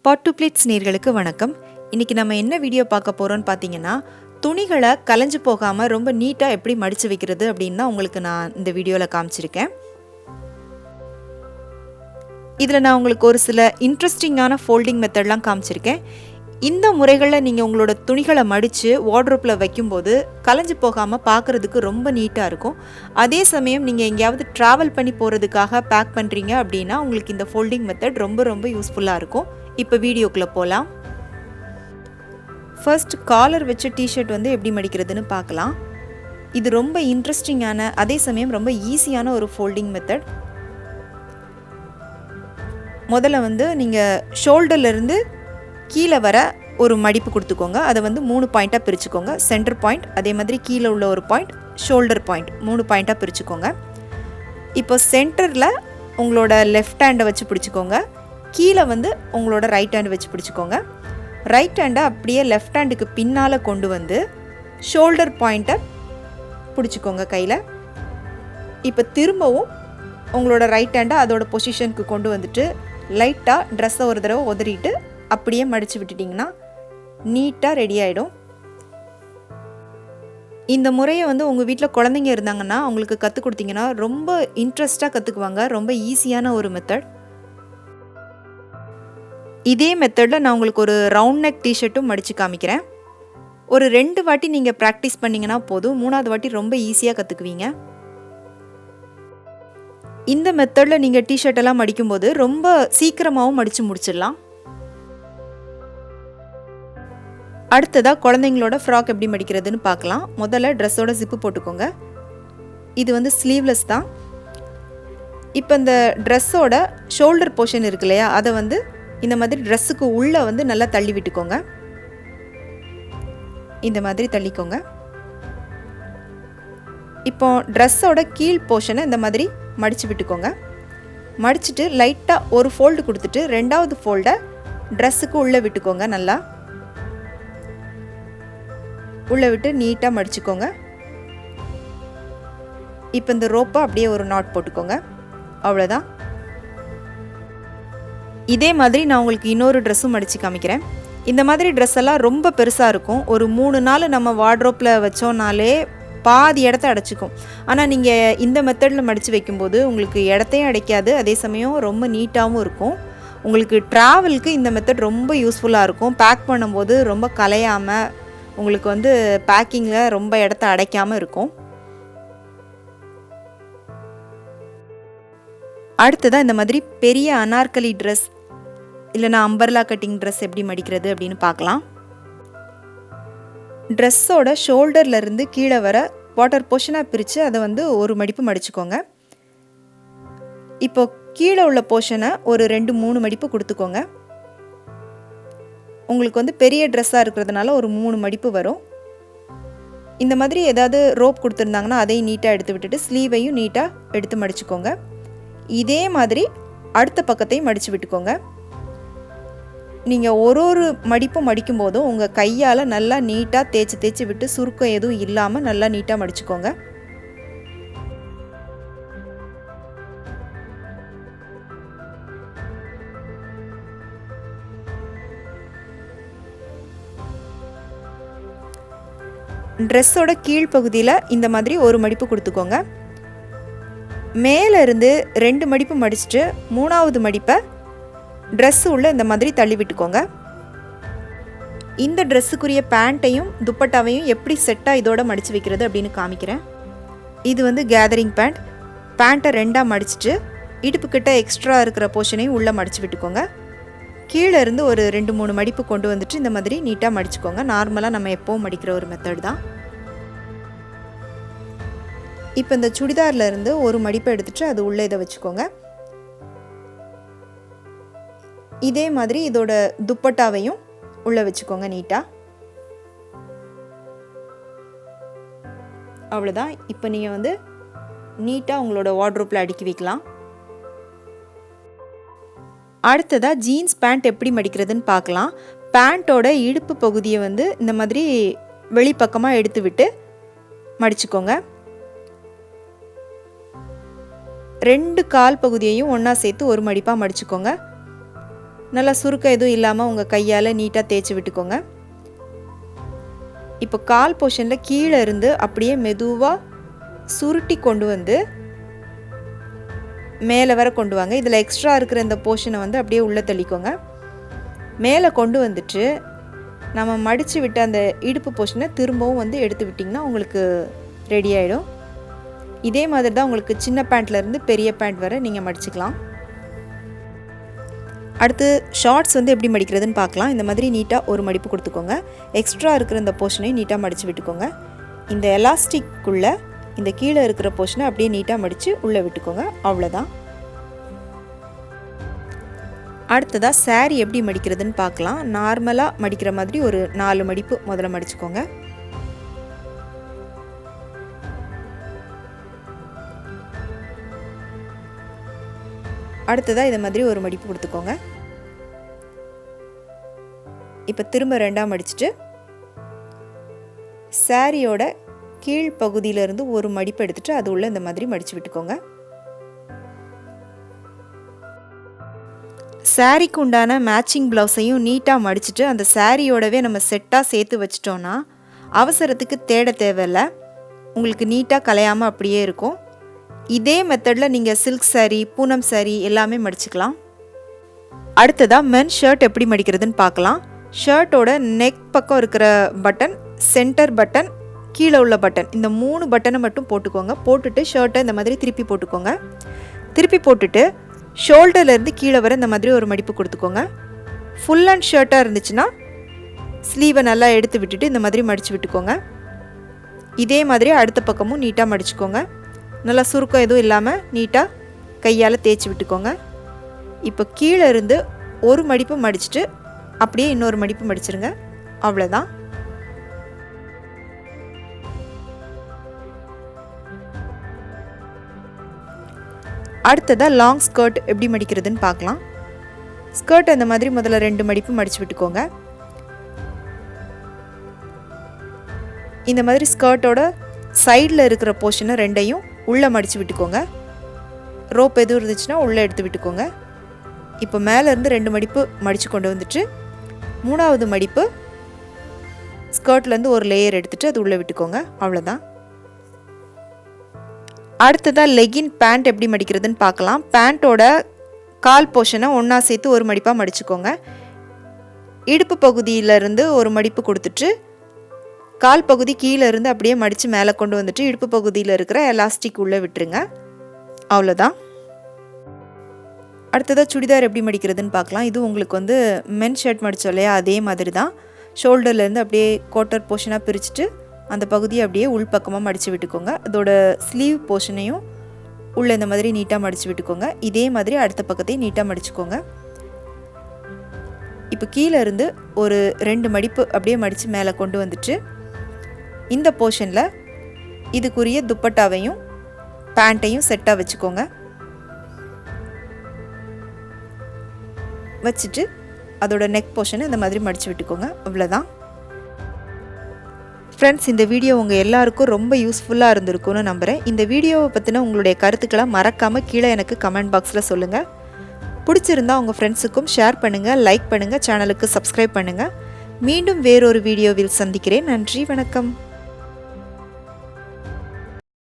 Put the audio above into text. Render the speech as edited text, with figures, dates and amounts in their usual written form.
Pot to plates நேயர்களுக்கு வணக்கம். இன்றைக்கி நம்ம என்ன வீடியோ பார்க்க போகிறோன்னு பார்த்தீங்கன்னா, துணிகளை கலைஞ்சு போகாமல் ரொம்ப நீட்டாக எப்படி மடித்து வைக்கிறது அப்படின்னு தான் உங்களுக்கு நான் இந்த வீடியோவில் காமிச்சிருக்கேன். இதில் நான் உங்களுக்கு ஒரு சில இன்ட்ரெஸ்டிங்கான ஃபோல்டிங் மெத்தட்லாம் காமிச்சிருக்கேன். இந்த முறைகளில் நீங்கள் உங்களோட துணிகளை மடித்து வார்ட்ரோப்பில் வைக்கும்போது கலைஞ்சு போகாமல் பார்க்குறதுக்கு ரொம்ப நீட்டாக இருக்கும். அதே சமயம் நீங்கள் எங்கேயாவது ட்ராவல் பண்ணி போகிறதுக்காக பேக் பண்ணுறீங்க அப்படின்னா உங்களுக்கு இந்த ஃபோல்டிங் மெத்தட் ரொம்ப யூஸ்ஃபுல்லாக இருக்கும். இப்போ வீடியோக்குள்ளே போகலாம். ஃபர்ஸ்ட் காலர் வச்ச டிஷர்ட் எப்படி மடிக்கிறதுன்னு பார்க்கலாம். இது ரொம்ப இன்ட்ரெஸ்டிங்கான அதே சமயம் ரொம்ப ஈஸியான ஒரு ஃபோல்டிங் மெத்தட். முதல்ல நீங்கள் ஷோல்டர்லேருந்து கீழே வர ஒரு மடிப்பு கொடுத்துக்கோங்க. அதை 3 பாயிண்ட்டாக பிரிச்சுக்கோங்க. சென்டர் பாயிண்ட், அதே மாதிரி கீழே உள்ள ஒரு பாயிண்ட், ஷோல்டர் பாயிண்ட், 3 பாயிண்ட்டாக பிரிச்சுக்கோங்க. இப்போ சென்டரில் உங்களோட லெஃப்ட் ஹேண்டை வச்சு பிடிச்சிக்கோங்க. கீழே உங்களோட ரைட் ஹேண்டு வச்சு பிடிச்சிக்கோங்க. ரைட் ஹேண்டை அப்படியே லெஃப்ட் ஹேண்டுக்கு பின்னால் கொண்டு வந்து ஷோல்டர் பாயிண்ட்டை பிடிச்சிக்கோங்க கையில். இப்போ திரும்பவும் உங்களோட ரைட் ஹேண்டை அதோட பொசிஷனுக்கு கொண்டு வந்துட்டு லைட்டாக ட்ரெஸ்ஸை ஒரு தடவை உதறிட்டு அப்படியே மடித்து விட்டுட்டிங்கன்னா நீட்டாக ரெடி ஆகிடும். இந்த முறையை உங்கள் வீட்டில் குழந்தைங்க இருந்தாங்கன்னா அவங்களுக்கு கற்றுக் கொடுத்தீங்கன்னா ரொம்ப இன்ட்ரெஸ்ட்டாக கற்றுக்குவாங்க. ரொம்ப ஈஸியான ஒரு மெத்தட். இதே மெத்தடில் நான் உங்களுக்கு ஒரு ரவுண்ட் நெக் டிஷர்ட்டும் மடித்து காமிக்கிறேன். ஒரு 2 வாட்டி நீங்கள் ப்ராக்டிஸ் பண்ணிங்கன்னா போதும். 3ஆவது வாட்டி ரொம்ப ஈஸியாக கற்றுக்குவீங்க. இந்த மெத்தடில் நீங்கள் டிஷர்ட்டெல்லாம் மடிக்கும்போது ரொம்ப சீக்கிரமாகவும் மடித்து முடிச்சிடலாம். அடுத்ததாக குழந்தைங்களோட ஃப்ராக் எப்படி மடிக்கிறதுன்னு பார்க்கலாம். முதல்ல ட்ரெஸ்ஸோட ஜிப்பு போட்டுக்கோங்க. இது ஸ்லீவ்லெஸ் தான். இப்போ இந்த ட்ரெஸ்ஸோட ஷோல்டர் போர்ஷன் இருக்கு இல்லையா, அதை இந்த மாதிரி ட்ரெஸ்ஸுக்கு உள்ளே நல்லா தள்ளி விட்டுக்கோங்க. இந்த மாதிரி தள்ளிக்கோங்க. இப்போ ட்ரெஸ்ஸோட கீழ் போர்ஷனை இந்த மாதிரி மடித்து விட்டுக்கோங்க. மடிச்சுட்டு லைட்டாக ஒரு ஃபோல்டு கொடுத்துட்டு 2வது ஃபோல்டை ட்ரெஸ்ஸுக்கு உள்ளே விட்டுக்கோங்க. நல்லா உள்ளே விட்டு நீட்டாக மடிச்சுக்கோங்க. இப்போ இந்த ரோப்பை அப்படியே ஒரு நாட் போட்டுக்கோங்க. அவ்வளோதான். இதே மாதிரி நான் உங்களுக்கு இன்னொரு ட்ரெஸ்ஸும் மடித்து காமிக்கிறேன். இந்த மாதிரி ட்ரெஸ் எல்லாம் ரொம்ப பெருசாக இருக்கும். ஒரு 3 நாள் நம்ம வார்ட்ரோப்பில் வச்சோன்னாலே பாதி இடத்த அடைச்சிக்கும். ஆனால் நீங்கள் இந்த மெத்தடில் மடித்து வைக்கும்போது உங்களுக்கு இடத்தையும் அடைக்காது, அதே சமயம் ரொம்ப நீட்டாகவும் இருக்கும். உங்களுக்கு ட்ராவலுக்கு இந்த மெத்தட் ரொம்ப யூஸ்ஃபுல்லாக இருக்கும். பேக் பண்ணும்போது ரொம்ப கலையாமல் உங்களுக்கு பேக்கிங்கில் ரொம்ப இடத்த அடைக்காமல் இருக்கும். அடுத்ததாக இந்த மாதிரி பெரிய அனார்கலி ட்ரெஸ் இல்லைனா அம்பர்லா கட்டிங் ட்ரெஸ் எப்படி மடிக்கிறது அப்படின்னு பார்க்கலாம். ட்ரெஸ்ஸோட ஷோல்டர்லேருந்து கீழே வர வாட்டர் போர்ஷனாக பிரித்து அதை ஒரு மடிப்பு மடிச்சுக்கோங்க. இப்போ கீழே உள்ள போர்ஷனை ஒரு 2-3 மடிப்பு கொடுத்துக்கோங்க. உங்களுக்கு பெரிய ட்ரெஸ்ஸாக இருக்கிறதுனால ஒரு 3 மடிப்பு வரும். இந்த மாதிரி ஏதாவது ரோப் கொடுத்துருந்தாங்கன்னா அதையும் நீட்டாக எடுத்து விட்டுட்டு ஸ்லீவையும் நீட்டாக எடுத்து மடிச்சுக்கோங்க. இதே மாதிரி அடுத்த பக்கத்தையும் மடித்து விட்டுக்கோங்க. நீங்கள் ஒரு மடிப்பும் மடிக்கும் போதும் உங்கள் கையால் நல்லா நீட்டாக தேய்ச்சி விட்டு சுருக்கம் எதுவும் இல்லாமல் நல்லா நீட்டாக மடிச்சுக்கோங்க. ட்ரெஸ்ஸோட கீழ்ப்பகுதியில் இந்த மாதிரி ஒரு மடிப்பு கொடுத்துக்கோங்க. மேலே இருந்து 2 மடிப்பு மடிச்சுட்டு 3ஆவது மடிப்பை ட்ரெஸ்ஸு உள்ள இந்த மாதிரி தள்ளி விட்டுக்கோங்க. இந்த ட்ரெஸ்ஸுக்குரிய பேண்ட்டையும் துப்பட்டாவையும் எப்படி செட்டாக இதோட மடித்து வைக்கிறது அப்படின்னு காமிக்கிறேன். இது கேதரிங் பேண்ட். பேண்ட்டை 2ஆக மடிச்சுட்டு இடுப்புக்கிட்ட எக்ஸ்ட்ரா இருக்கிற போர்ஷனையும் உள்ளே மடித்து விட்டுக்கோங்க. கீழே இருந்து ஒரு 2-3 மடிப்பு கொண்டு வந்துட்டு இந்த மாதிரி நீட்டாக மடிச்சுக்கோங்க. நார்மலாக நம்ம எப்போவும் மடிக்கிற ஒரு மெத்தட் தான். இப்போ இந்த சுடிதாரில் இருந்து ஒரு மடிப்பை எடுத்துகிட்டு அது உள்ளே இதை வச்சுக்கோங்க. இதே மாதிரி இதோட துப்பட்டாவையும் உள்ளே வச்சுக்கோங்க நீட்டாக. அவ்வளோதான். இப்போ நீங்கள் நீட்டாக உங்களோட வார்ட்ரோப்பில் அடுக்கி வைக்கலாம். அடுத்ததாக ஜீன்ஸ் பேண்ட் எப்படி மடிக்கிறதுன்னு பார்க்கலாம். பேண்ட்டோட இடுப்பு பகுதியை இந்த மாதிரி வெளிப்பக்கமாக எடுத்து விட்டு மடிச்சுக்கோங்க. 2 கால் பகுதியையும் ஒன்றா சேர்த்து ஒரு மடிப்பாக மடிச்சுக்கோங்க. நல்லா சுருக்கம் எதுவும் இல்லாமல் உங்கள் கையால் நீட்டாக தேய்ச்சி விட்டுக்கோங்க. இப்போ கால் போர்ஷனில் கீழே இருந்து அப்படியே மெதுவாக சுருட்டி கொண்டு வந்து மேலே வர கொண்டு வாங்க. இதில் எக்ஸ்ட்ரா இருக்கிற இந்த போர்ஷனை வந்து அப்படியே உள்ளே தள்ளிக்கோங்க. மேலே கொண்டு வந்துட்டு நம்ம மடித்து விட்ட அந்த இடுப்பு போர்ஷனை திரும்பவும் வந்து எடுத்து விட்டிங்கன்னா உங்களுக்கு ரெடி ஆகிடும். இதே மாதிரி தான் உங்களுக்கு சின்ன பேண்ட்லேருந்து பெரிய பேண்ட் வரை நீங்கள் மடிச்சுக்கலாம். அடுத்து ஷார்ட்ஸ் வந்து எப்படி மடிக்கிறதுன்னு பார்க்கலாம். இந்த மாதிரி நீட்டாக ஒரு மடிப்பு கொடுத்துக்கோங்க. எக்ஸ்ட்ரா இருக்கிற இந்த போர்ஷனை நீட்டாக மடித்து விட்டுக்கோங்க. இந்த எலாஸ்டிக்குள்ளே இந்த கீழே இருக்கிற போர்ஷனை அப்படியே நீட்டாக மடித்து உள்ளே விட்டுக்கோங்க. அவ்வளோதான். அடுத்ததாக சாரீ எப்படி மடிக்கிறதுன்னு பார்க்கலாம். நார்மலாக மடிக்கிற மாதிரி ஒரு 4 மடிப்பு முதல்ல மடிச்சுக்கோங்க. அடுத்ததாக இதை மாதிரி ஒரு மடிப்பு கொடுத்துக்கோங்க. இப்போ திரும்ப 2ஆக மடிச்சுட்டு சாரியோட கீழ் பகுதியிலேருந்து ஒரு மடிப்பு எடுத்துகிட்டு அது உள்ள இந்த மாதிரி மடித்து விட்டுக்கோங்க. சாரிக்கு உண்டான மேட்சிங் ப்ளவுஸையும் நீட்டாக மடிச்சுட்டு அந்த சாரியோடவே நம்ம செட்டாக சேர்த்து வச்சிட்டோன்னா அவசரத்துக்கு தேட தேவையில்லை. உங்களுக்கு நீட்டாக கலையாமல் அப்படியே இருக்கும். இதே மெத்தடில் நீங்கள் சில்க் சாரீ, பூனம் சாரீ எல்லாமே மடிச்சுக்கலாம். அடுத்ததாக மென் ஷர்ட் எப்படி மடிக்கிறதுன்னு பார்க்கலாம். ஷர்ட்டோட நெக் பக்கம் இருக்கிற பட்டன், சென்டர் பட்டன், கீழே உள்ள பட்டன், இந்த 3 பட்டனை மட்டும் போட்டுக்கோங்க. போட்டுட்டு ஷர்ட்டை இந்த மாதிரி திருப்பி போட்டுக்கோங்க. திருப்பி போட்டுட்டு ஷோல்டர்லேருந்து கீழே வர இந்த மாதிரி ஒரு மடிப்பு கொடுத்துக்கோங்க. ஃபுல் அண்ட் ஷர்ட்டாக இருந்துச்சுன்னா ஸ்லீவை நல்லா எடுத்து விட்டுட்டு இந்த மாதிரி மடித்து விட்டுக்கோங்க. இதே மாதிரி அடுத்த பக்கமும் நீட்டாக மடிச்சுக்கோங்க. நல்லா சுருக்கம் எதுவும் இல்லாமல் நீட்டாக கையால் தேய்ச்சி விட்டுக்கோங்க. இப்போ கீழே இருந்து ஒரு மடிப்பு மடிச்சுட்டு அப்படியே இன்னொரு மடிப்பு மடிச்சிருங்க. அவ்வளோதான். அடுத்ததாக லாங் ஸ்கர்ட் எப்படி மடிக்கிறதுன்னு பார்க்கலாம். ஸ்கர்ட் அந்த மாதிரி முதல்ல 2 மடிப்பு மடித்து விட்டுக்கோங்க. இந்த மாதிரி ஸ்கர்ட்டோட சைடில் இருக்கிற போர்ஷனை 2ஐயும் உள்ளே மடித்து விட்டுக்கோங்க. ரோப் எதுவும் இருந்துச்சுன்னா உள்ளே எடுத்து விட்டுக்கோங்க. இப்போ மேலேருந்து 2 மடிப்பு மடித்து கொண்டு வந்துட்டு 3ஆவது மடிப்பு ஸ்கர்ட்லேருந்து ஒரு லேயர் எடுத்துகிட்டு அது உள்ளே விட்டுக்கோங்க. அவ்வளோதான். அடுத்ததாக லெகின் பேண்ட் எப்படி மடிக்கிறதுன்னு பார்க்கலாம். பேண்ட்டோட கால் போர்ஷனை ஒன்றா சேர்த்து ஒரு மடிப்பாக மடிச்சுக்கோங்க. இடுப்பு பகுதியிலேருந்து ஒரு மடிப்பு கொடுத்துட்டு கால் பகுதி கீழே இருந்து அப்படியே மடித்து மேலே கொண்டு வந்துட்டு இடுப்பு பகுதியில் இருக்கிற எலாஸ்டிக் உள்ளே விட்டுருங்க. அவ்வளோதான். அடுத்ததாக சுடிதார் எப்படி மடிக்கிறதுன்னு பார்க்கலாம். இது உங்களுக்கு வந்து மென் ஷர்ட் மடித்தோம் இல்லையா, அதே மாதிரி தான். ஷோல்டர்லேருந்து அப்படியே கோட்டர் போர்ஷனாக பிரிச்சுட்டு அந்த பகுதியை அப்படியே உள்பக்கமாக மடித்து விட்டுக்கோங்க. அதோட ஸ்லீவ் போர்ஷனையும் உள்ளே இந்த மாதிரி நீட்டாக மடித்து விட்டுக்கோங்க. இதே மாதிரி அடுத்த பக்கத்தையும் நீட்டாக மடிச்சுக்கோங்க. இப்போ கீழே இருந்து ஒரு 2 மடிப்பு அப்படியே மடித்து மேலே கொண்டு வந்துட்டு இந்த போர்ஷனில் இதுக்குரிய துப்பட்டாவையும் பேண்ட்டையும் செட்டாக வச்சுக்கோங்க. வச்சுட்டு அதோட நெக் போர்ஷனை இந்த மாதிரி மடித்து விட்டுக்கோங்க. அவ்வளோதான். ஃப்ரெண்ட்ஸ், இந்த வீடியோ உங்கள் எல்லாருக்கும் ரொம்ப யூஸ்ஃபுல்லாக இருந்திருக்கும்னு நம்புகிறேன். இந்த வீடியோவை பற்றின உங்களுடைய கருத்துக்களை மறக்காமல் கீழே எனக்கு கமெண்ட் பாக்ஸில் சொல்லுங்கள். பிடிச்சிருந்தா உங்கள் ஃப்ரெண்ட்ஸுக்கும் ஷேர் பண்ணுங்கள், லைக் பண்ணுங்கள், சேனலுக்கு சப்ஸ்கிரைப் பண்ணுங்கள். மீண்டும் வேறொரு வீடியோவில் சந்திக்கிறேன். நன்றி, வணக்கம்.